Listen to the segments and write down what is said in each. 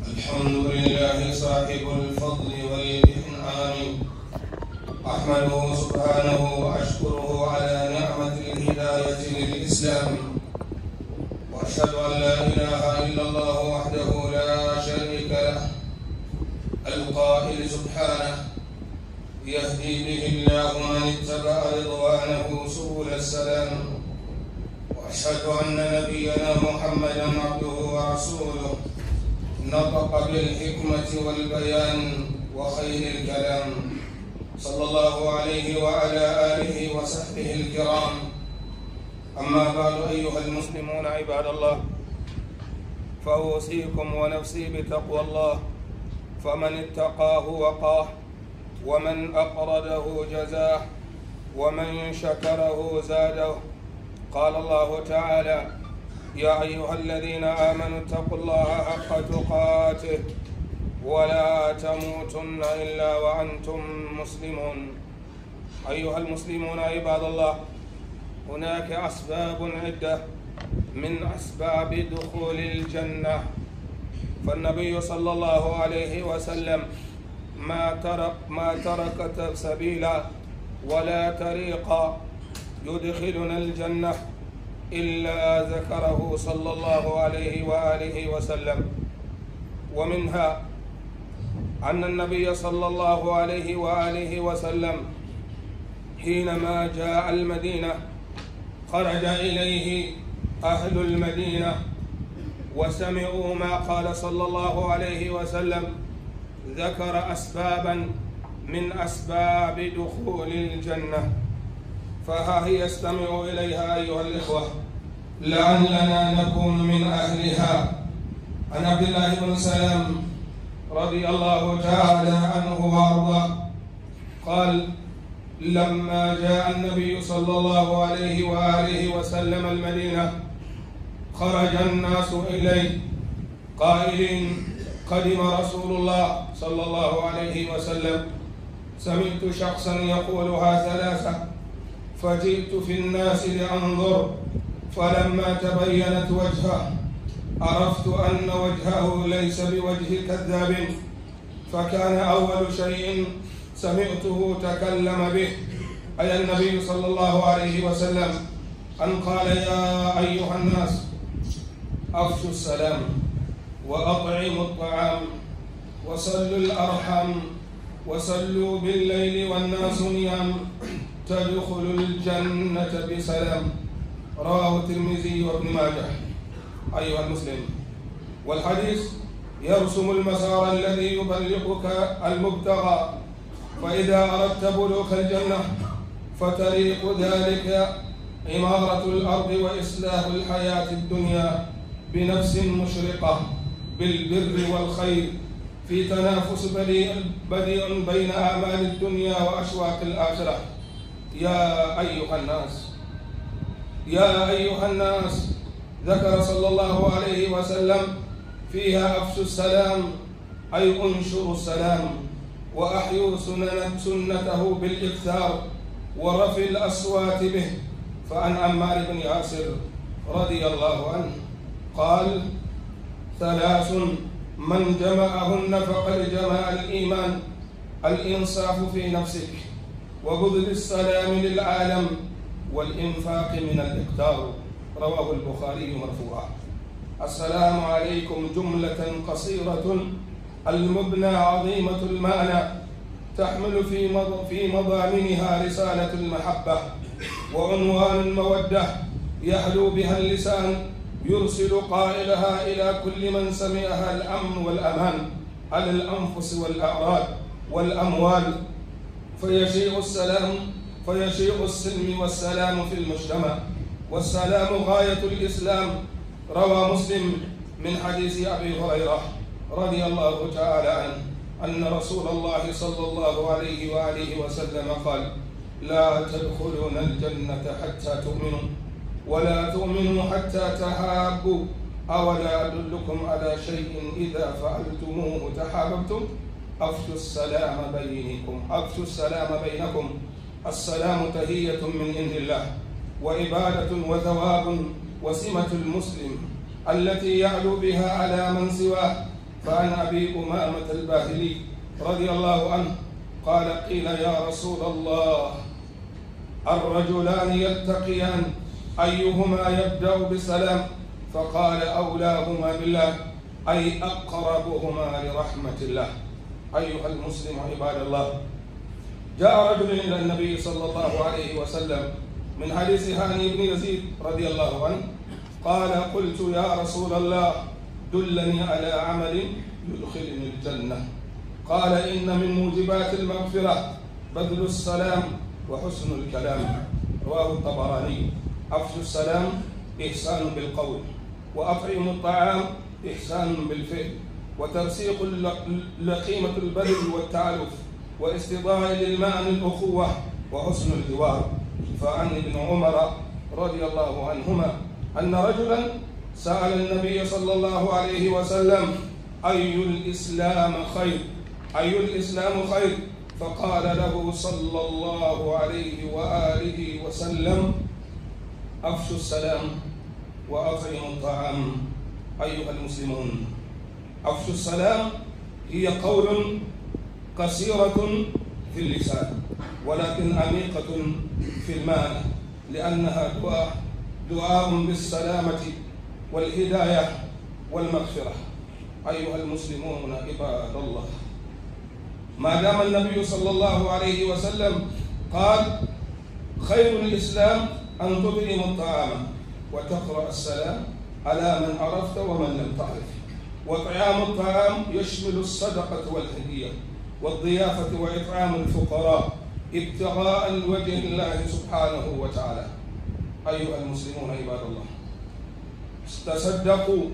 الحمد لله صاحب الفضل والإنعام، أحمده سبحانه وأشكره على نعمة الهداية للإسلام، وأشهد أن لا إله إلا الله وحده لا شريك له، القائل سبحانه: يهدي به الله من اتبع رضوانه سبل السلام. وأشهد أن نبينا محمدا عبده ورسوله، نطق بالحكمة والبيان وخير الكلام، صلى الله عليه وعلى آله وصحبه الكرام. أما بعد، أيها المسلمون عباد الله، فأوصيكم ونفسي بتقوى الله، فمن اتقاه وقاه، ومن أقرده جزاه، ومن شكره زاده. قال الله تعالى: يا أيها الذين آمنوا اتقوا الله حق تقاته ولا تموتن إلا وأنتم مسلمون. أيها المسلمون عباد الله، هناك أسباب عدة من أسباب دخول الجنة، فالنبي صلى الله عليه وسلم ما ترك سبيلا ولا طريقا يدخلنا الجنة إلا ذكره صلى الله عليه وآله وسلم. ومنها أن النبي صلى الله عليه وآله وسلم حينما جاء المدينة خرج إليه أهل المدينة وسمعوا ما قال صلى الله عليه وسلم، ذكر أسبابا من أسباب دخول الجنة، فها هي استمعوا إليها أيها الإخوة لعلنا نكون من أهلها. عن عبد الله بن سلام رضي الله تعالى عنه وأرضاه قال: لما جاء النبي صلى الله عليه وآله وسلم المدينة خرج الناس إليه قائلين: قدم رسول الله صلى الله عليه وسلم. سمعت شخصا يقولها ثلاثة، فجئت في الناس لأنظر، فلما تبينت وجهه عرفت أن وجهه ليس بوجه كذاب، فكان أول شيء سمعته تكلم به أي النبي صلى الله عليه وسلم أن قال: يا أيها الناس، أفشوا السلام وأطعموا الطعام وصلوا الأرحام وصلوا بالليل والناس نيام تدخلوا الجنة بسلام. رواه الترمذي وابن ماجه. أيها المسلم، والحديث يرسم المسار الذي يبلغك المبتغى، فإذا أردت بلوغ الجنة فطريق ذلك عمارة الأرض وإصلاح الحياة الدنيا بنفس مشرقة بالبر والخير، في تنافس بديع بين آمال الدنيا وأشواق الآخرة. يا أيها الناس، ذكر صلى الله عليه وسلم فيها: أفشوا السلام أي انشروا السلام، وأحيوا سنته بالإكثار ورفع الأصوات به. فعن عمار بن ياسر رضي الله عنه قال: ثلاث من جمعهن فقد جمع الإيمان: الإنصاف في نفسك، وبذل السلام للعالم، والإنفاق من الإقتار. رواه البخاري مرفوعا. السلام عليكم جملة قصيرة المبنى عظيمة المعنى، تحمل في مضامنها رسالة المحبة وعنوان المودة، يحلو بها اللسان، يرسل قائلها إلى كل من سمعها الأمن والأمان على الأنفس والأعراض والأموال، فيشيع السلم والسلام في المجتمع، والسلام غاية الإسلام. روى مسلم من حديث أبي هريرة رضي الله تعالى عنه أن رسول الله صلى الله عليه وآله وسلم قال: لا تدخلون الجنة حتى تؤمنوا، ولا تؤمنوا حتى تحابوا، أولا أدلكم على شيء إذا فعلتموه تحاببتم؟ أفشوا السلام بينكم. السلام تحية من عند الله، وعبادة وثواب وسمة المسلم، التي يعلو بها على من سواه. فعن أبي أمامة الباهلي رضي الله عنه قال قيل يا رسول الله الرجلان يلتقيان أيهما يبدأ بالسلام؟ فقال أولاهما بالله أي أقربهما لرحمة الله. أيها المسلم عباد الله، جاء رجل إلى النبي صلى الله عليه وسلم من حديث هاني بن يزيد رضي الله عنه قال قلت يا رسول الله دلني على عمل يدخلني الجنة. قال إن من موجبات المغفرة بذل السلام وحسن الكلام. رواه الطبراني. أفشوا السلام إحسان بالقول، وأطعموا الطعام إحسان بالفعل، وترسيق لقيمة البذل والتعلف، واستضاء للماء الأخوة، وحسن الجوار. فعن ابن عمر رضي الله عنهما أن رجلا سأل النبي صلى الله عليه وسلم أي الإسلام خير؟ أي الإسلام خير؟ فقال له صلى الله عليه وآله وسلم أفشوا السلام وأطعموا الطعام. أيها المسلمون، أفشوا السلام هي قول قصيرة في اللسان ولكن عميقة في المعنى، لأنها دعاء بالسلامة والهداية والمغفرة. أيها المسلمون عباد الله، ما دام النبي صلى الله عليه وسلم قال خير الإسلام أن تطعم الطعام وتقرأ السلام على من عرفت ومن لم تعرف. وطعام الطعام يشمل الصدقة والهدية والضيافة وإطعام الفقراء ابتغاء وجه الله سبحانه وتعالى. أيها المسلمون عباد الله، تصدقوا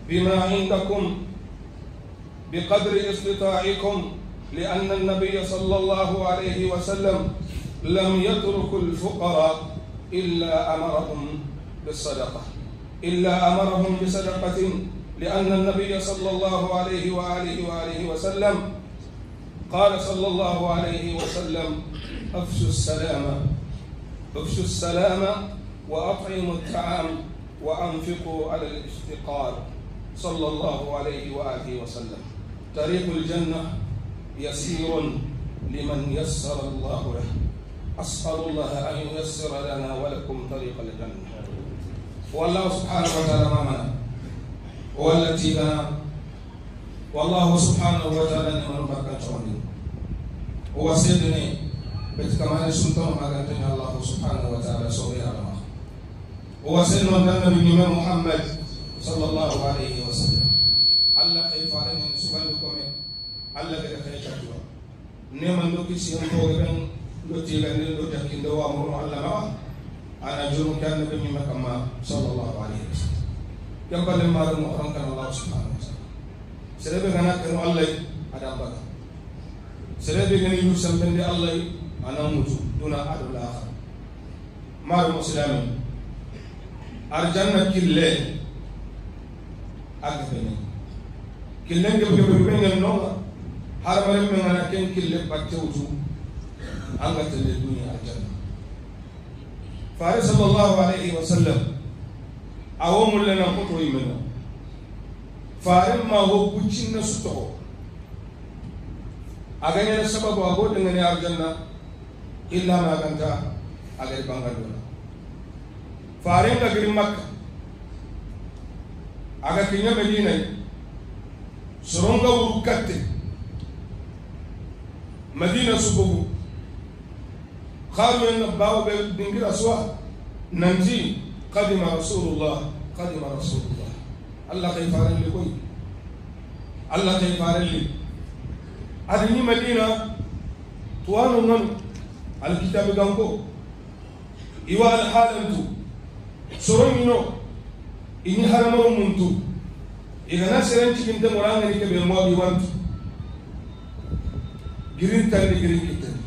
بما عندكم بقدر استطاعكم، لأن النبي صلى الله عليه وسلم لم يترك الفقراء إلا أمرهم بصدقة، لأن النبي صلى الله عليه وآله وسلم قال صلى الله عليه وسلم أفشوا السلام وأطعموا الطعام وأنفقوا على الافتقار صلى الله عليه وآله وسلم. طريق الجنة يسير لمن يسر الله له. أسأل الله أن ييسر لنا ولكم طريق الجنة. والله سبحانه وتعالى معنا والتي لنا، والله سبحانه وتعالى نعم بركاته وسيدني بتكمال سلطان مغانتني الله سبحانه وتعالى سوري على وسيدنا النبي محمد صلى الله عليه وسلم. الله كيف علينا سبحانكم الله كده خيرك نعم لو كيسي أنتوا لو تيجي لو تكين دوا مرور الله ما أنا جرم كان النبي محمد صلى الله عليه وسلم يقبل ما المحرم كان الله سبحانه وتعالى سلبي كنا كانوا الله ada apa? Selain dengan itu sampai di Allah anak mutu duna adalah maru muslimin arjana kille agapene kille ke no harmare mengana ken kille patchautu anga tele dunia arjana. Faris sallallahu alaihi wasallam awamul lana qutwa imana farim ma ho kuchinna suto aganya sababu ago dengan arjana illa ma ganta agar bangadona farim negeri Makkah aga kinya Medina suronga urukatte Madina subugu khalu en bawo be dingira swa nanji qadima rasulullah Allah kay faral li koy Allah kay faral li adini Madina tuwanu non alkitab ganko iwa alhalantu soromino ini haramo muntu igana serenci binte moranga ni kebe mo bi wantu girin tan girin kitan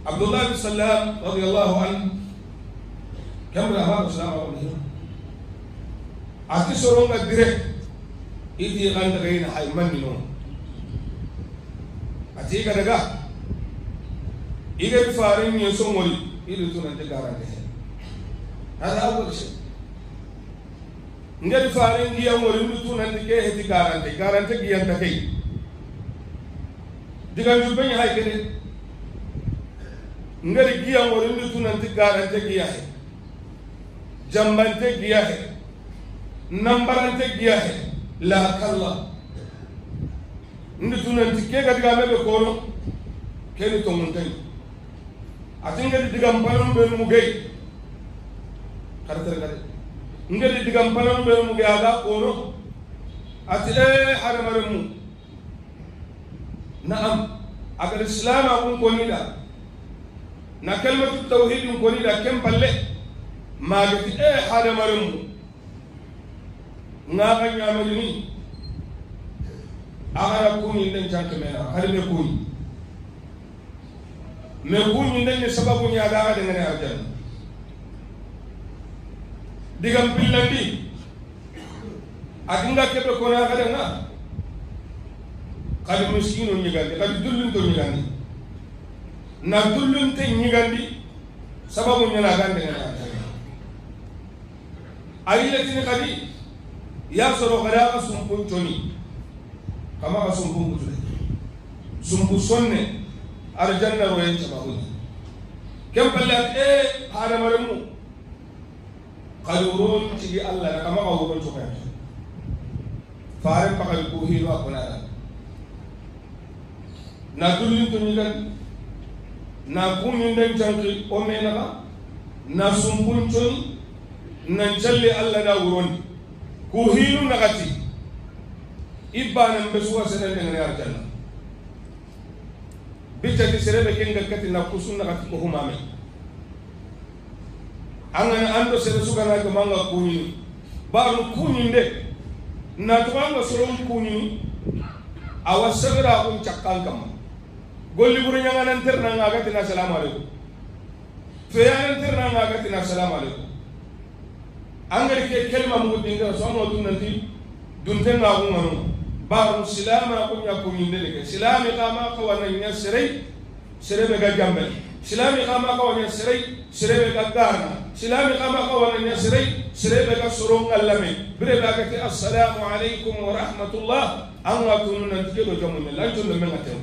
Abdullah bin Salam radiyallahu anhu kamra ha sallallahu alaihi ati soronga dire idi ganda gaina hay manino ati ga daga iga farin yin somoli idu tunan de garante hada awwal shay ngel faare ngiyam wori ndu tunandi ke heti garante giyanta kay diga ju benya hay kene ngel giyam wori ndu tunandi garante giyahe jambante giyahe nambarante giyahe la kalla ndu tunandi ke ga diga mebe kono keni to muntani atinga diga mpalam be mu gay kartere ngeli digam panan be mu gaada kono ati hadamaremu naam agar islam akun konida na kalmatu tauhid konida kem palle magati hadamaremu ngaga nyamani agara kuni den chankemena harbe kuni me kuni den sababu nyaada de ngene arjanna digam pillandi adinga kebe kona kada nga kadi miskino nyigandi kadi dullun to nyigandi na dullun te nyigandi sababu nyana gande nga ayile tini kadi ya soro kada ka sumpun toni kama ka sumpun kutule sumpu sonne arjanna royen sababu kembalat hada maremu qalurun tigi Allah na kama qawurun tukaya faare pakal ko hilo akona na dulin to nyigan na kunyin den tanki o menaka na sumbun ton na challe Allah da wuron ko hilo nakati ibana mbesuwa senen ngene arjanna bitati serebe kenga kati na kusun nakati ko humame angana ando sere sugana ko manga kuni baru kuni de na to anga soron kuni awa sabira ko cakkan kam golli buru nyanga nan terna ngaga tina assalamu alaikum to ya nan terna ngaga tina assalamu alaikum angari ke kelma mu dinga so mo dun nanti dun tenga ko ngano baru silama ko nya kuni de ke silami kama ko wana nya sere be ga jambal silami kama ko nya sere be ga garna silami kama kawana nya sirebe ka surung allame bire ba ka ti assalamu alaikum wa rahmatullah anga tunna tido jamun la tunna men atem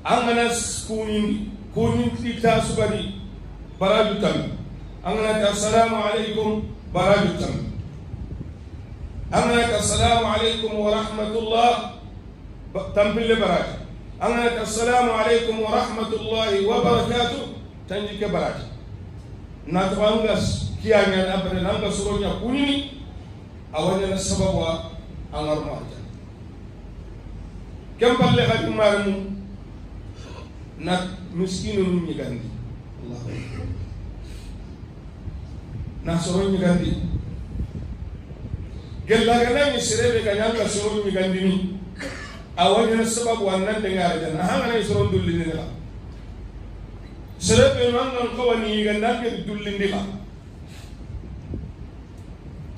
anga nas kunin kita subadi baraju tam anga ta assalamu alaikum baraju tam anga ta assalamu alaikum wa rahmatullah tampile baraju anga ta assalamu alaikum wa rahmatullahi wa barakatuh tanji ke barati na tawanga kiyanya na abada nanga suronya kunini awanya na sababu angar marja kem palle khadi marmu na miskinu ni gandi Allah na suronya gandi gella gana ni sirebe kanyanga suronya gandi ni awanya na sababu annan dengar jana hanga na suron dulli ni la serebe mangan kawani ganda ke dullindi ka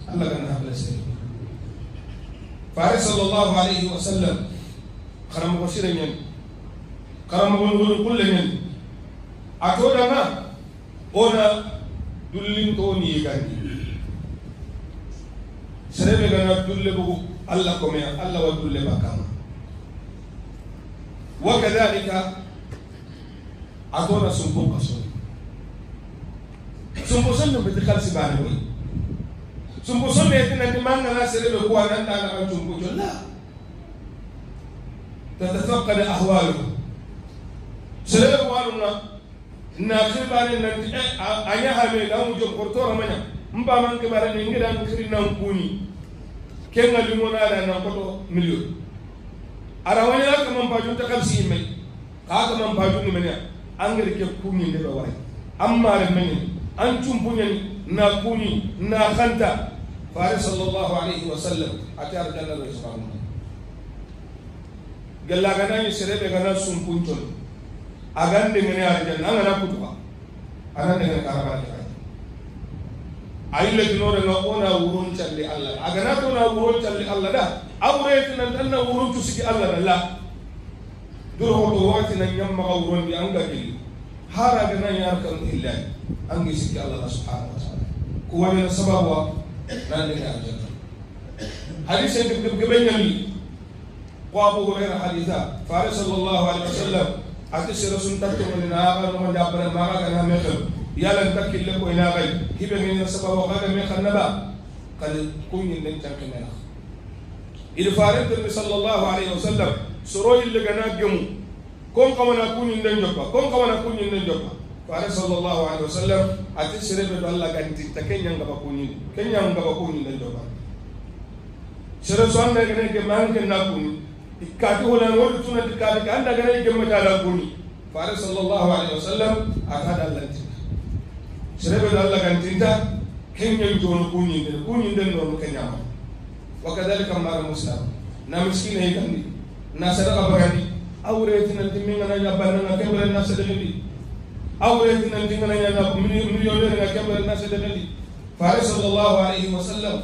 Allah kan habla sirri Fare sallallahu alaihi wasallam karam ko sirenyen karam ko ngul kullenyen atoda ma ona dullin to ni gandi serebe gana dulle bugu Allah ko me Allah wa dulle bakama wa kadhalika atona sumbu kaso sumbu sonno betikal sibare boy sumbu sonno etina di manga na serebe ko ananda na sumbu jolla tatafaqqad ahwaluhu serebe waluna na khibare na anya hame da mu jom kortora manya mba man ke bare ni ngira ngiri nan kuni kenga limona da na koto million arawanya ka man bajun ta kalsi mai ka man bajun ni menya angere ke kuni de wara amma re men an tumbunya na kuni na khanta fare sallallahu alaihi wasallam atar jalla subhanahu galla gana ni serebe gana sumpunton agande ngene arjan angana kutuba anande ngene karabati ayile dinore nga ona wurun challi Allah agana to na wurun challi Allah da awre tan anna wurun tusiki Allah la duro to wati nan nyamma wurun bi anga gili hara gana yar kan illa angi siki Allah subhanahu wa ta'ala كوانا سببوا ناندي الجنة حديث كبير وابو هريره حديثا فارس صلى الله عليه وسلم اتي رسول تكتم من اغا ومن جابر ما كان مخل يالا تكل لكو انا غي كيف من سبب وقال مخل نبا قال كون ين تنكنا الى فارس صلى الله عليه وسلم سروي اللي غنا جمو كون كما نكون ين جوبا كون كما نكون ين جوبا فارس صلى الله عليه وسلم اتي سرب الله غانتي تكن يان غبا كوني كن يان غبا كوني ين جوبا سرسوان نغني كمان كن نكوني كاتي ولا نقول تنا كاتي كان دعنا يجمع جالا كوني فارس صلى الله عليه وسلم أخذ الله تنا شرب الله كان تنا كم يجون كوني دن نور كنيام وكذلك مار مسلم نامسكين هي كندي ناسرة كبرني أوريتنا الدمينا نجابنا كمل الناس دلني أوريتنا الدمينا نجاب مليونير كمل الناس دلني فارس صلى الله عليه وسلم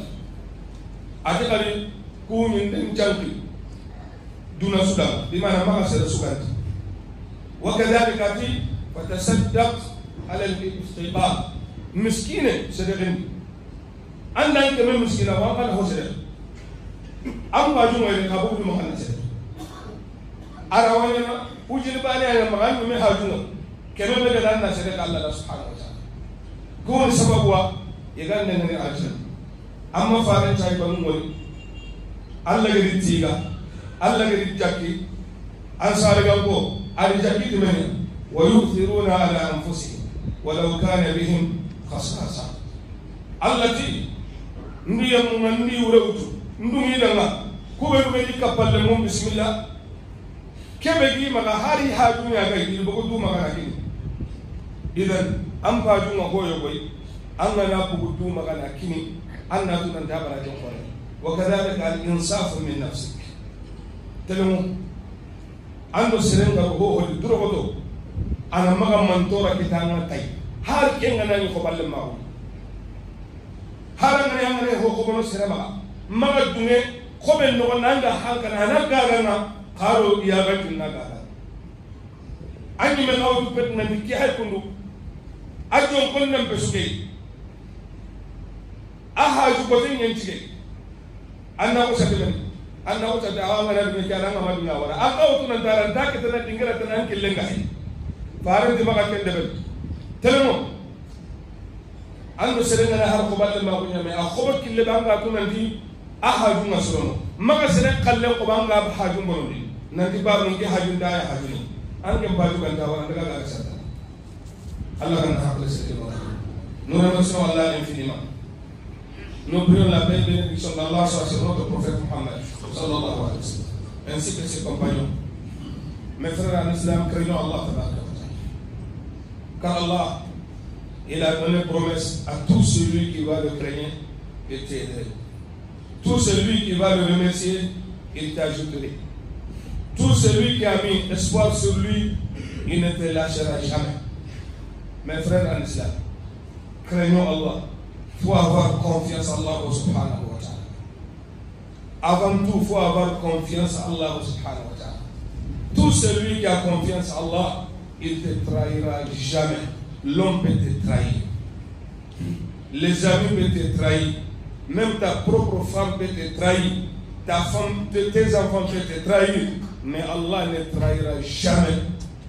أتقال كوني دن جانكي دون سودان بمعنى ما غسل سودان وكذلك أتي فتصدق على الافتقار مسكينة صدقني عندنا كمان مسكينة وأنا هو صدق أما جمعة الكابوس مخنا صدق أراوانا وجل بالي أنا مغان من هاجونا كمان بقدرنا صدق الله سبحانه وتعالى كون سببوا يقال لنا أجر أما فارن شاي بنقول الله يريد تيجا الله يريد جاكي أنصار جنبه على جاكي تمنى ويؤثرون على أنفسهم ولو كان بهم خصاصة التي نيم من نيورؤتو ندمي لنا كوبر بيجي كبل لهم بسم الله كبيجي مع هاري هاجوني أجاي يبغوا مع ناكين إذن أم باجو ما هو يبغي أنا نابغو مع ناكين أنا تون تابع جنبه وكذلك الإنصاف من نفسك تلمو ando serenga ho ho drogoto ana maga mantora kitanga tay har kenga nani ko balle mawo har ngani ngani ho ko bono serema maga dunge ko ben no nanga hankana hanaga gana karo ya gatin naga anyi me nawo pet na ki hay kundu ajon kon nam besuke aha ju ko tin yentige anna ko sakelen anna wata da awa ngana be kala ngama dunya wala aqawtu nan daran dakata nan dingara tan an killenga faran di maga ken debel telemo ando serenga na har ko balle ma ko nyame a khobat kille banga to nan di ahaju ngasrono maga seren kallen ko banga ba haju bono di nan di ba non di haju da ya haju ni an ke baju kan da wala daga ga sata Allah kan hakle sekelo nous remercions Allah infiniment. Nous prions la paix et bénédiction d'Allah sur notre prophète Mohammed sallallahu alayhi wa sallam, ainsi que ses compagnons. Mes frères en islam, craignons Allah, car Allah, il a donné promesse à tout celui qui va le craindre et t'aider. Tout celui qui va le remercier, il t'ajouterait. Tout celui qui a mis espoir sur lui, il ne te lâchera jamais. Mes frères en islam, craignons Allah. Il faut avoir confiance en Allah subhanahu wa ta'ala. Avant tout, il faut avoir confiance en Allah subhanahu wa ta'ala. Tout celui qui a confiance en Allah, il ne te trahira jamais. L'homme peut te trahir. Les amis peuvent te trahir. Même ta propre femme peut te trahir. Ta femme, tes enfants peuvent te trahir. Mais Allah ne trahira jamais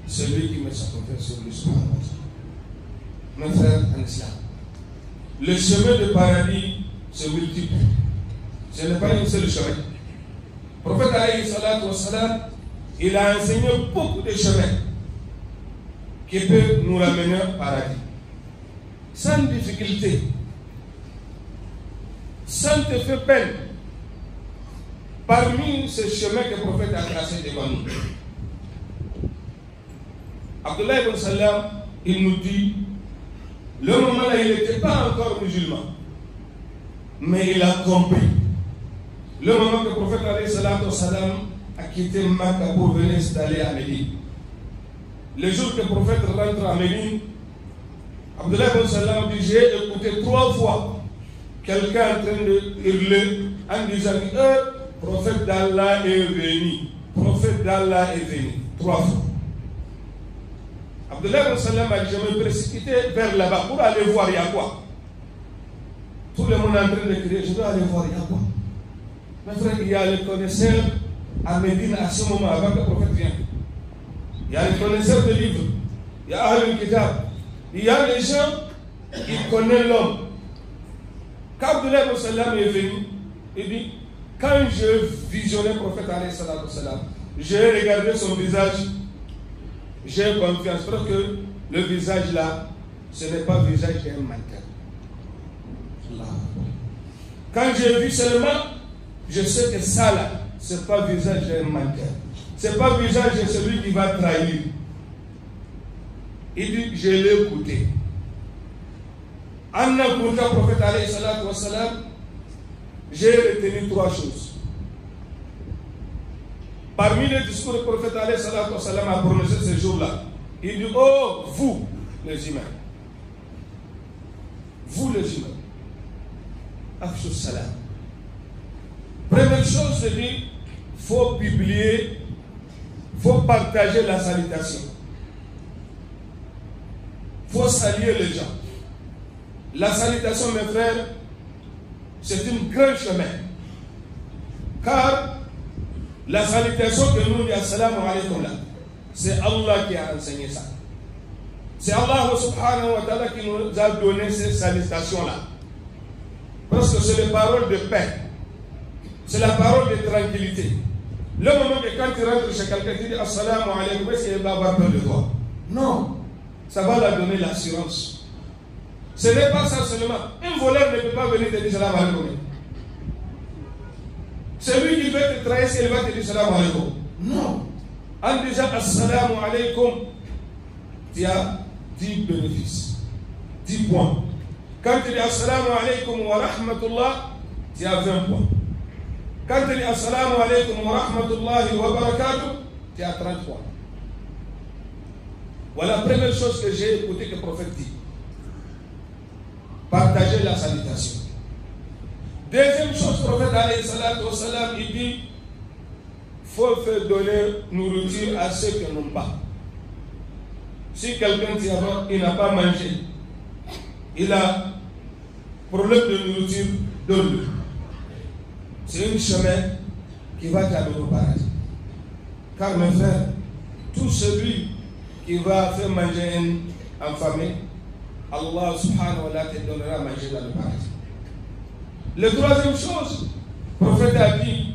celui qui met sa confiance sur lui subhanahu wa ta'ala. Mes frères en islam, le chemin de paradis se multiplie. Ce n'est pas une seule chemin. Le prophète alayhi salatu wa salam, il a enseigné beaucoup de chemins qui peuvent nous ramener au paradis. Sans difficulté, sans te faire peine. Parmi ces chemins que le prophète a tracés devant nous, Abdullah ibn Salam, il nous dit, le moment là, il n'était pas encore musulman, mais il a compris. Le moment que le prophète a quitté Makka pour venir s'installer à Médine. Le jour que le prophète rentre à Médine, Abdullah ibn Salam dit, j'ai écouté 3 fois quelqu'un en train de hurler en disant, prophète d'Allah est venu. Prophète d'Allah est venu. 3 fois. Abdullah ibn Salam a dit, je me précipité vers là-bas pour aller voir il y a quoi. Tout le monde est en train de crier, je dois aller voir, il y a quoi? Mes frères, il y a les connaisseurs à Médine à ce moment, avant que le prophète vienne. Il y a les connaisseurs de livres, il y a Ahlul Kitab, il y a les gens qui connaissent l'homme. Quand Abdullah ibn Salam est venu, il dit, quand je visionnais le prophète, j'ai regardé son visage, j'ai confiance, parce que le visage là, ce n'est pas le visage d'un mannequin. Quand j'ai vu seulement, je sais que ça là, ce n'est pas le visage d'un mannequin. Ce n'est pas le visage de celui qui va trahir. Il dit, je l'ai écouté. En écoutant le prophète alayhi salatu wa salam, j'ai retenu 3 choses. Parmi les discours du prophète alayhi salatu wa salam a prononcé ce jour-là, il dit, oh, vous les humains, vous les humains, afshus salam. Première chose, c'est dit, il faut publier, il faut partager la salutation. Il faut saluer les gens. La salutation, mes frères, c'est un grand chemin. Car la salutation que nous dit assalamu alaykum là, c'est Allah qui a enseigné ça. C'est Allah subhanahu wa ta'ala qui nous a donné ces salutations-là. Parce que c'est les paroles de paix. C'est la parole de tranquillité. Le moment que quand tu rentres chez quelqu'un, tu dis assalamu alaykum, est-ce qu'il va avoir peur de toi? Non. Ça va leur donner l'assurance. Ce n'est pas ça seulement. Un voleur ne peut pas venir te dire salam alaykum. Celui qui veut te trahir, il va te dire salam alaykum. Non. En disant assalamu alaykum, tu as 10 bénéfices, 10 points. Quand tu dis assalamu alaykum wa rahmatullah, tu as 20 points. Quand tu dis assalamu alaykum wa rahmatullahi wa barakatuh, tu as 30 points. Voilà la première chose que j'ai écouté que le prophète dit. Partager la salutation. Deuxième chose, le prophète alayhi salatu wa salam, il dit, il faut faire donner nourriture à ceux qui n'ont pas. Si quelqu'un il n'a pas mangé, il a problème de nourriture, donne-le. C'est un chemin qui va t'amener au paradis. Car mes frères, tout celui qui va faire manger en famille, Allah subhanahu wa ta'ala te donnera à manger dans le paradis. La troisième chose, le prophète a dit,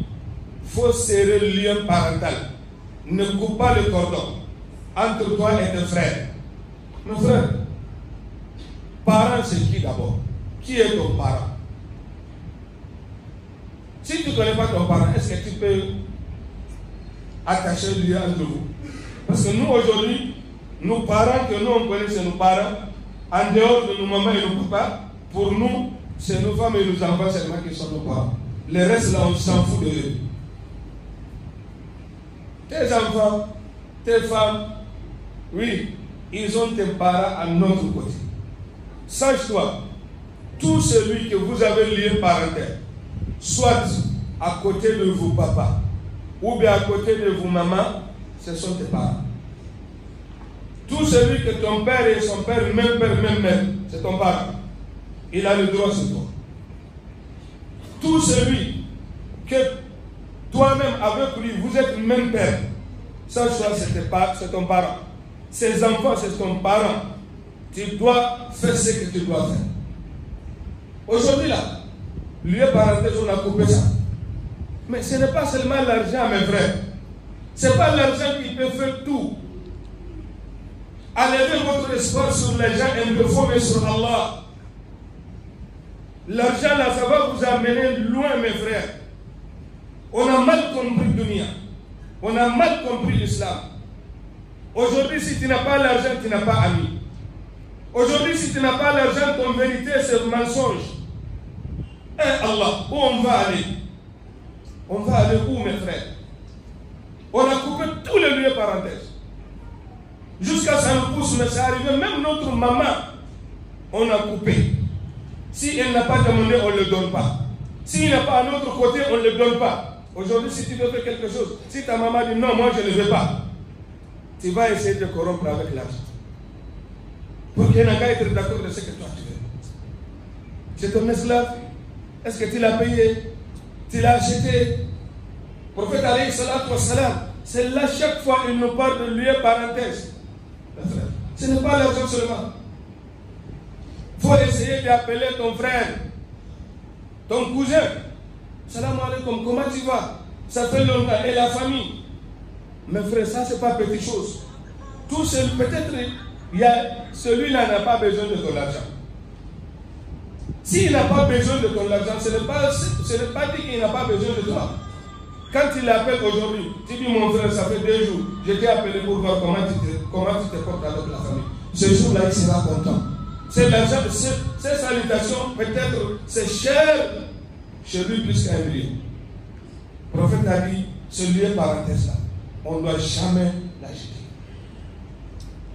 il faut serrer le lien parental. Ne coupe pas le cordon entre toi et tes frères. Mes frères, parent c'est qui d'abord? Qui est ton parent? Si tu ne connais pas ton parent, est-ce que tu peux attacher le lien entre vous? Parce que nous aujourd'hui, nos parents que nous on connaît, c'est nos parents. En dehors de nos mamans et nos papas, pour nous, c'est nos femmes et nos enfants seulement qui sont nos parents. Le reste là, on s'en fout de eux. Tes enfants, tes femmes, oui, ils ont tes parents à notre côté. Sache-toi, tout celui que vous avez lié parental, soit à côté de vos papas, ou bien à côté de vos mamans, ce sont tes parents. Tout celui que ton père et son père, même père, même mère, c'est ton parent. Il a le droit sur toi. Tout celui que toi-même, avec lui, vous êtes même père, sache-toi, c'est ton parent. Ses enfants, c'est ton parent. Tu dois faire ce que tu dois faire. Aujourd'hui, là, lieu parental, on a coupé ça. Mais ce n'est pas seulement l'argent, mes frères. Ce n'est pas l'argent qui peut faire tout. Enlevez votre espoir sur les gens et ne faut mais sur Allah. L'argent là, ça va vous amener loin, mes frères. On a mal compris le dunya. On a mal compris l'islam. Aujourd'hui, si tu n'as pas l'argent, tu n'as pas ami. Aujourd'hui, si tu n'as pas l'argent, ton vérité, c'est le mensonge. Eh Allah, où on va aller? On va aller où, mes frères? On a coupé tous les lieux parenthèses. Jusqu'à ça nous pousse, mais c'est arrivé, même notre maman, on a coupé. Si elle n'a pas demandé, on ne le donne pas. S'il n'a pas à notre côté, on ne le donne pas. Aujourd'hui, si tu veux faire quelque chose, si ta maman dit non, moi je ne veux pas, tu vas essayer de te corrompre avec l'argent. Pour qu'elle n'a qu'à être d'accord de ce que toi tu veux. C'est ton esclave. Est-ce que tu l'as payé? Tu l'as acheté? Prophète alayhi salatu wa salam, c'est là chaque fois il nous parle de lui parenthèse. Ce n'est pas l'argent seulement. Il faut essayer d'appeler ton frère, ton cousin. Salam alaikum, comment tu vas? Ça fait longtemps. Et la famille. Mes frères, ça c'est pas petite chose. Tout seul, peut-être, celui-là n'a pas besoin de ton argent. S'il n'a pas besoin de ton argent, ce n'est pas dit qu'il n'a pas besoin de toi. Quand il l'appelle aujourd'hui, tu dis mon frère, ça fait 2 jours, je t'ai appelé pour voir comment tu te portes avec la famille. Ce jour-là, il sera content. Ces salutations, peut-être, c'est cher chez lui plus qu'un million. Le prophète a dit, ce lieu parenthèse-là, on ne doit jamais l'agiter.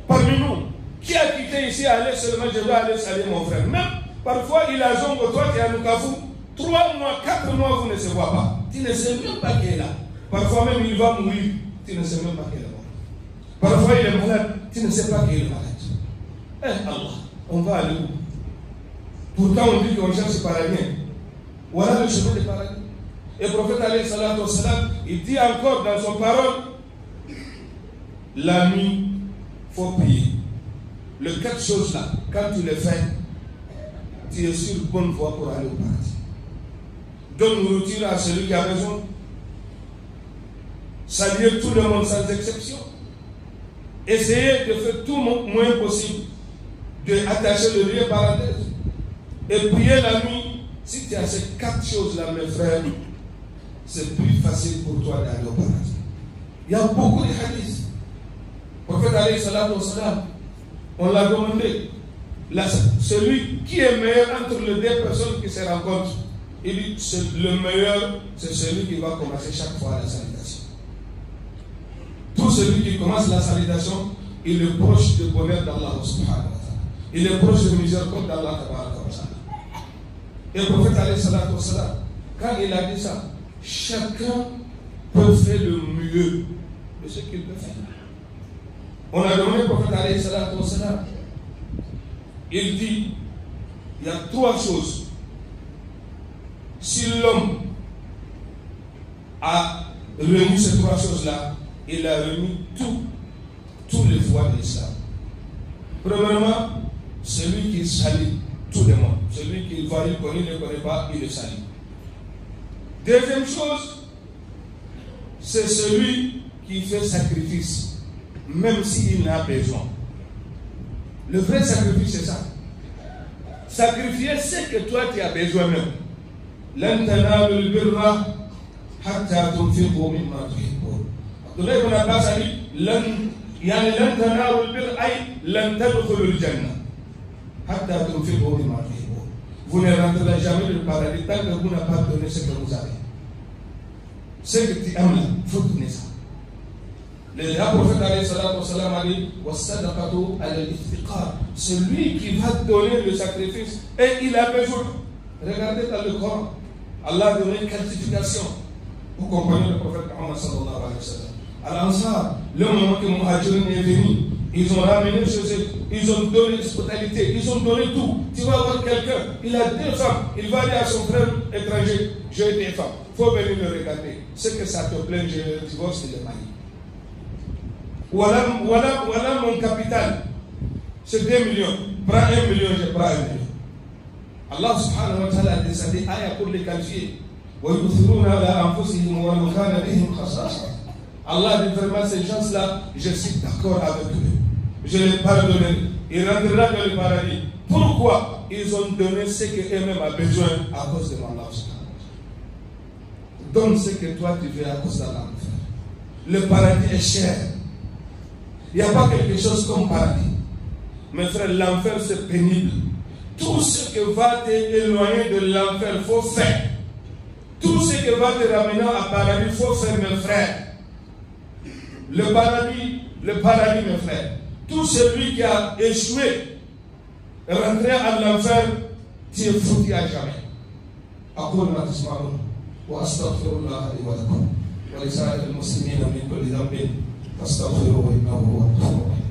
Parmi nous, qui a quitté ici à aller seulement, je dois aller saluer mon frère. Même parfois, il a zongo, toi qui es à Nukafu, 3 mois, 4 mois, vous ne se voyez pas. Tu ne sais même pas qu'il est là. Parfois même, il va mourir, tu ne sais même pas qu'il est mort. Parfois, il est malade, tu ne sais pas qu'il est malade. Eh Allah, on va aller où? Pourtant, on dit qu'on cherche le paradis. Voilà le chemin du paradis. Et le prophète alayhi salatu wa salam, il dit encore dans son parole, la nuit, il faut prier. Les 4 choses-là, quand tu les fais, tu es sur bonne voie pour aller au paradis. Donne nourriture à celui qui a besoin. Saluer tout le monde sans exception. Essayez de faire tout le moins possible d'attacher le lien parenthèse. Et prier la nuit. Si tu as ces 4 choses-là, mes frères, c'est plus facile pour toi d'aller au paradis. Il y a beaucoup de hadiths. Le prophète alayhi salatu wa salam, on l'a demandé. Celui qui est meilleur entre les 2 personnes qui se rencontrent, il dit le meilleur, c'est celui qui va commencer chaque fois la salutation. Tout celui qui commence la salutation, il est proche du bonheur d'Allah subhanahu wa ta'ala. Il est proche de miséricorde d'Allah tabaraka wa ta'ala. Et le prophète alayhi salatu wa salam, quand il a dit ça, chacun peut faire le mieux de ce qu'il peut faire. On a demandé au prophète alayhi salatu wa salam, il dit, il y a 3 choses. Si l'homme a remis ces 3 choses-là, il a remis tous les voies de l'islam. Premièrement, celui qui salue tout le monde. Celui qui voit, il connaît, il ne connaît pas, il le salue. Deuxième chose, c'est celui qui fait sacrifice, même s'il n'a besoin. Le vrai sacrifice, c'est ça. Sacrifier ce que toi tu as besoin même. لن تنالوا البر حتى تنفقوا مما تحبون. عبد الله بن عباس قال لن تنالوا البر أي لن تدخلوا الجنة حتى تنفقوا مما تحبون. Vous ne rentrerez jamais dans le paradis tant que vous n'avez pas donné ce que vous avez. Ce que tu aimes là, il faut donner ça. Le prophète alayhi salatu wa salam a dit wassadaqatu al-iftiqar. Celui qui va donner le sacrifice et il a besoin. Regardez dans le Coran, Allah a donné une qualification aux compagnons du prophète Muhammad sallallahu alayhi wa sallam. À l'Ansar, le moment que Muhajirin est venu, ils ont ramené chez eux, ils ont donné l'hospitalité, ils ont donné tout. Tu vas voir quelqu'un, il a 2 femmes, il va dire à son frère étranger, j'ai 2 femmes, il faut venir le regarder. Ce que ça te plaît, je le divorce et le mari. Voilà mon capital, c'est 2 millions. Prends 1 million, je prends 1 million. Allah subhanahu wa ta'ala a descendu ayah pour les qualifier. Allah dit vraiment ces gens-là, je suis d'accord avec eux. Je les pardonnerai. Ils rentreront dans le paradis. Pourquoi? Ils ont donné ce qu'eux-mêmes ont besoin à cause de Allah subhanahu wa ta'ala. Donne ce que toi tu veux à cause d'Allah. Le paradis est cher. Il n'y a pas quelque chose comme paradis. Mes frères, l'enfer c'est pénible. Tout ce que va t'éloigner de l'enfer, il faut faire. Tout ce que va te ramener à paradis, il faut faire, mes frères. Le paradis, mes frères. Tout celui qui a échoué, rentrer à l'enfer, tu es foutu à jamais. أقول ما تسمعون وأستغفر الله لي ولكم ولسائر المسلمين من كل ذنب فاستغفروه إنه هو الغفور الرحيم.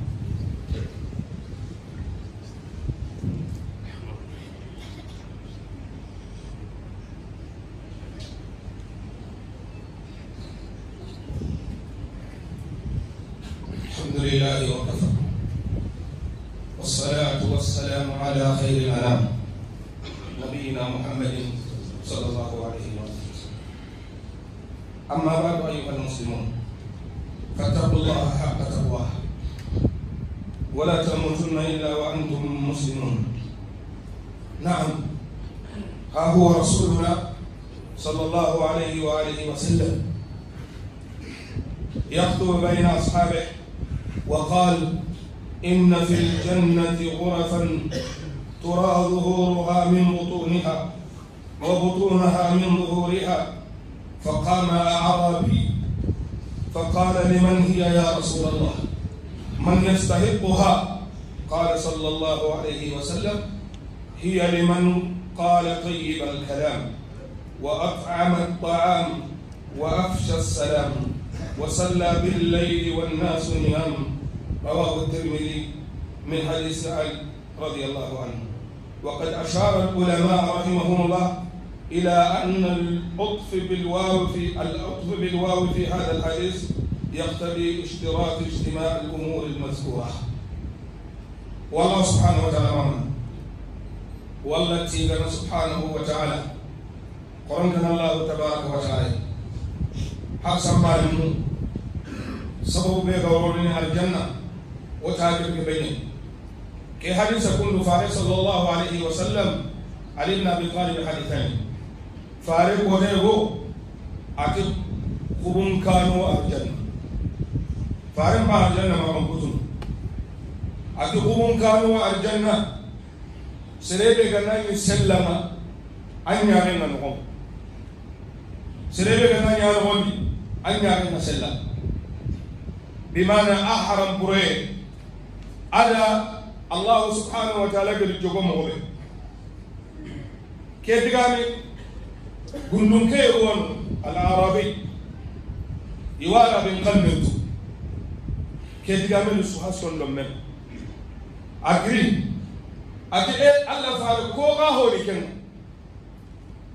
لله وكفى والصلاة والسلام على خير الأنام نبينا محمد صلى الله عليه وسلم. أما بعد أيها المسلمون فاتقوا الله حق تقواه ولا تموتن إلا وأنتم مسلمون. نعم، ها هو رسولنا صلى الله عليه وآله وسلم يخطب بين أصحابه وقال: إن في الجنة غرفا ترى ظهورها من بطونها وبطونها من ظهورها. فقام أعرابي فقال: لمن هي يا رسول الله؟ من يستحقها؟ قال صلى الله عليه وسلم: هي لمن قال طيب الكلام وأطعم الطعام وأفشى السلام وصلى بالليل والناس نيام. رواه الترمذي من حديث علي رضي الله عنه. وقد أشار العلماء رحمهم الله إلى أن العطف بالواو في هذا الحديث يقتضي اشتراط اجتماع الأمور المذكورة. والله سبحانه وتعالى والتي لنا سبحانه وتعالى قرننا الله تبارك وتعالى حسن بالمو سبب بيغورنا الجنة وتاجر بينه كي حديث كل فارس صلى الله عليه وسلم علي بن أبي طالب حديثين فارق وديغو أتي خبون كانوا الجنة فارق مع الجنة ما منقذون أتي خبون كانوا الجنة سريبي غنا يسلم أن يعلم نقوم سريبي غنا يعلم أن يعلم سلم بمعنى أحرم بري على الله سبحانه وتعالى قد جوكم مغبي كيف قامي قندون كيرون العربي يوارى بن قلمت كيف قامي لسوحاسون لمن أقري أتي الله فعل كوغا هولي كن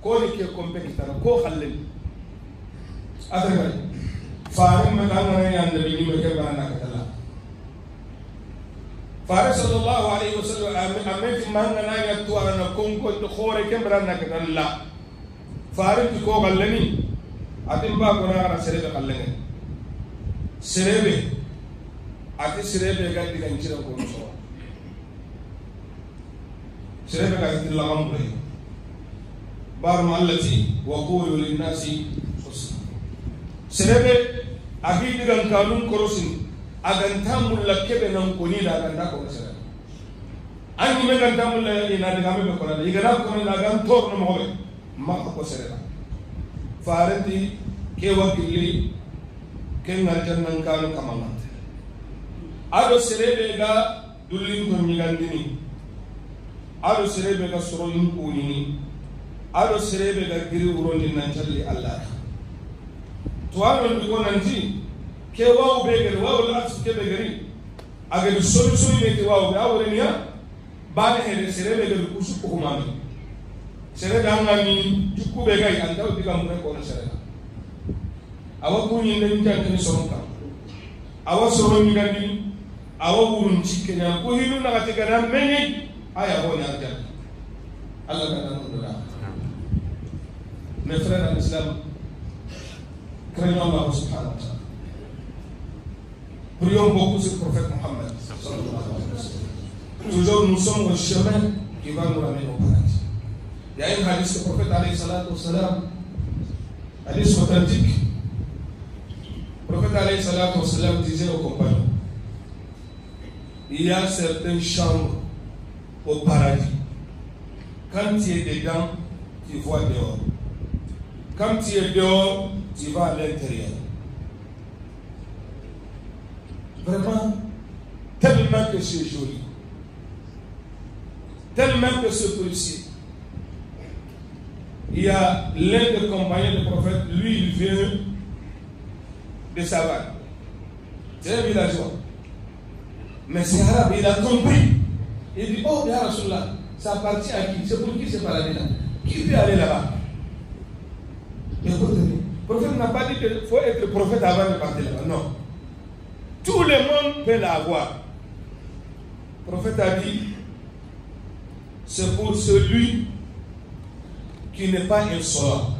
كوني كي كومبيتر كو خلل أدري فارم مدانا يا النبي مكبانا كتلا فارس صلى الله عليه وسلم أمين ماننا يتوارنا كون كنت خوري كبرانا كتلا فارم كو خلني أتم باكونا أنا سريبي خلني سريبي أتي سريبي قاعد يكنشرا كون سوا سريبك عند الله أمره بارم التي وقولوا للناس حسنا سريبك أكيد كان كانون كروسين أكن تامل لكبه نمكوني لا أكن تكون سريبك أني من كان تامل إن هذا كم بكرة يقرأ كون أكن تور نموه ما هو سريبك فارتي كوكيلي كن الجنة كانوا كمان أدو سريبك دولين كوني عندني ado serebe ga soro yunkunini ado serebe ga giri urondi nanjalli Allah to ado ndigo nanti ke wawu be gari wawu latsu ke be gari aga solution ne ke wawu be awre niya bane hele serebe ga kusu ko humami serebe angani jukku be gai anda diga mun ko na serebe awa kunyi ne njanke ni soronka awa soro ni gandi awa wurun cikenya ko hinu na ga tigana menyi aya honi aljanna Allah kana nundura. Mes frères en islam, craignons Allah subhanahu wa ta'ala. Prions beaucoup sur le prophète Mohammed sallallahu alayhi wa sallam. Toujours nous sommes au chemin qui va nous ramener au paradis. Il y a un hadith du prophète alayhi salatu wa salam, hadith authentique. Le prophète alayhi salatu wa salam disait aux compagnons: il y a certaines chambres au paradis. Quand tu es dedans, tu vois dehors. Quand tu es dehors, tu vas à l'intérieur. Vraiment, tellement que c'est joli, tellement que c'est précieux. Il y a l'un des compagnons du prophète, lui il vient de Savane. C'est un villageois. Mais c'est arabe, il a compris. Il dit: oh, ya Rasulallah, ça appartient à qui? C'est pour qui ce paradis-là? Qui peut aller là-bas? Écoutez, le prophète n'a pas dit qu'il faut être prophète avant de partir là-bas. Non. Tous le monde peut l'avoir. Le prophète a dit, c'est pour celui qui n'est pas insolent,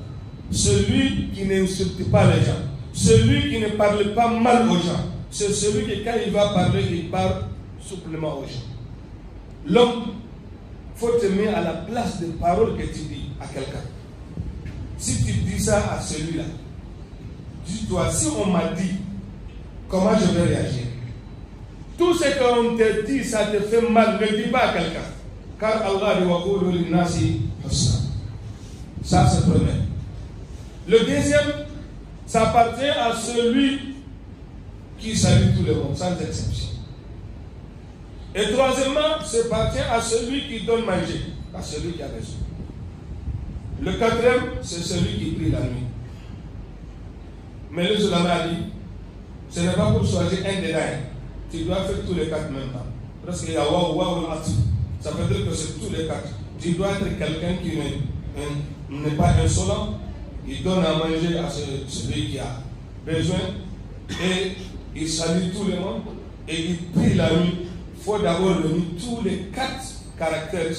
celui qui n'insulte pas les gens, celui qui ne parle pas mal aux gens. C'est celui qui, quand il va parler, il parle souplement aux gens. L'homme, il faut te mettre à la place des paroles que tu dis à quelqu'un. Si tu dis ça à celui-là, dis-toi, si on m'a dit, comment je vais réagir? Tout ce qu'on te dit, ça te fait mal, ne dis pas à quelqu'un. Car Allah dit wa qulu lin-nasi husna. Ça, c'est le premier. Le deuxième, ça appartient à celui qui salue tout le monde, sans exception. Et troisièmement, ça appartient à celui qui donne manger, à celui qui a besoin. Le quatrième, c'est celui qui prie la nuit. Mais le ulama a dit, ce n'est pas pour choisir un des derniers. Tu dois faire tous les quatre même temps. Parce qu'il y a waouh, ça veut dire que c'est tous les quatre. Tu dois être quelqu'un qui n'est pas insolent. Il donne à manger à celui qui a besoin. Et il salue tout le monde. Et il prie la nuit. Il faut d'abord réunir tous les quatre caractères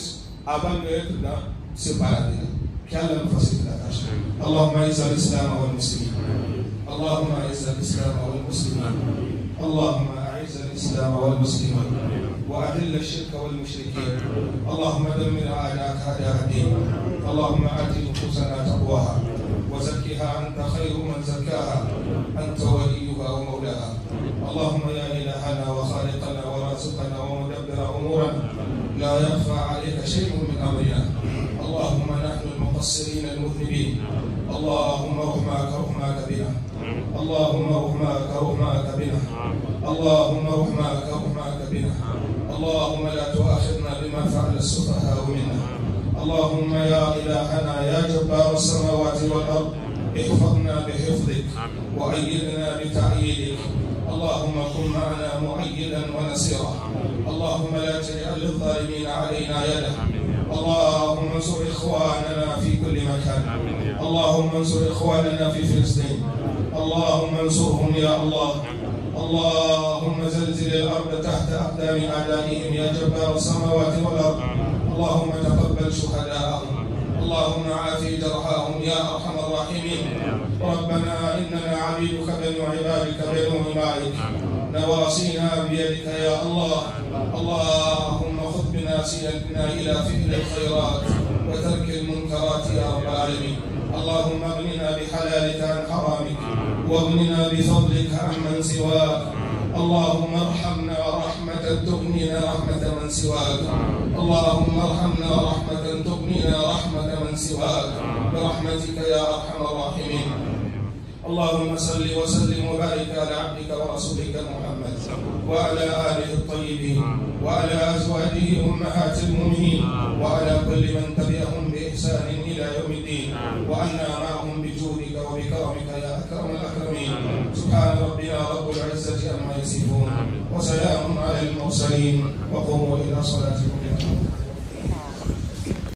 avant d'être dans ce paradis-là. Qu'Allah nous facilite la tâche. Allahumma izza al-islam wal muslimin. Allahumma izza al-islam wal muslimin. Allahumma أعز الإسلام والمسلمين وأذل الشرك والمشركين اللهم دمر أعداءك أعداء الدين اللهم آت نفوسنا تقواها وزكها أنت خير من زكاها أنت وليها ومولاها اللهم يا إلهنا وخالقنا ورازقنا ومدبر أمورنا لا يخفى عليك شيء من أمرنا اللهم نحن المقصرين المذنبين اللهم رحمك بنا اللهم رحمك بنا اللهم رحمك بنا اللهم لا تؤاخذنا بما فعل السفهاء منا اللهم يا إلهنا يا جبار السماوات والأرض احفظنا بحفظك وأيدنا بتأييدك اللهم كن معنا مؤيدا ونصيرا اللهم لا تجعل للظالمين علينا يدا اللهم انصر إخواننا في كل مكان اللهم انصر إخواننا في فلسطين اللهم انصرهم يا الله اللهم زلزل الأرض تحت أقدام أعدائهم يا جبار السماوات والأرض اللهم تقبل شهداءهم اللهم عافي جرحاهم يا أرحم الراحمين ربنا إننا عبيدك بنو عبادك بنو إمائك نواصينا بيدك يا الله اللهم خذ بناصيتنا إلى فعل الخيرات وترك المنكرات يا رب العالمين اللهم اغننا بحلالك عن حرامك واغننا بفضلك عمن سواك اللهم ارحمنا رحمة تغنينا رحمة من سواك اللهم ارحمنا رحمة تغنينا رحمة من سواك برحمتك يا أرحم الراحمين اللهم صل وسلم وبارك على عبدك ورسولك محمد وعلى آله الطيبين وعلى أزواجه أمهات المؤمنين وعلى كل من تبعهم بإحسان إلى يوم الدين وعنا معهم بجودك وبكرمك يا أكرم الأكرمين سبحان ربنا رب العزة عما يصفون وسلام على المرسلين وقوموا إلى صلاتكم.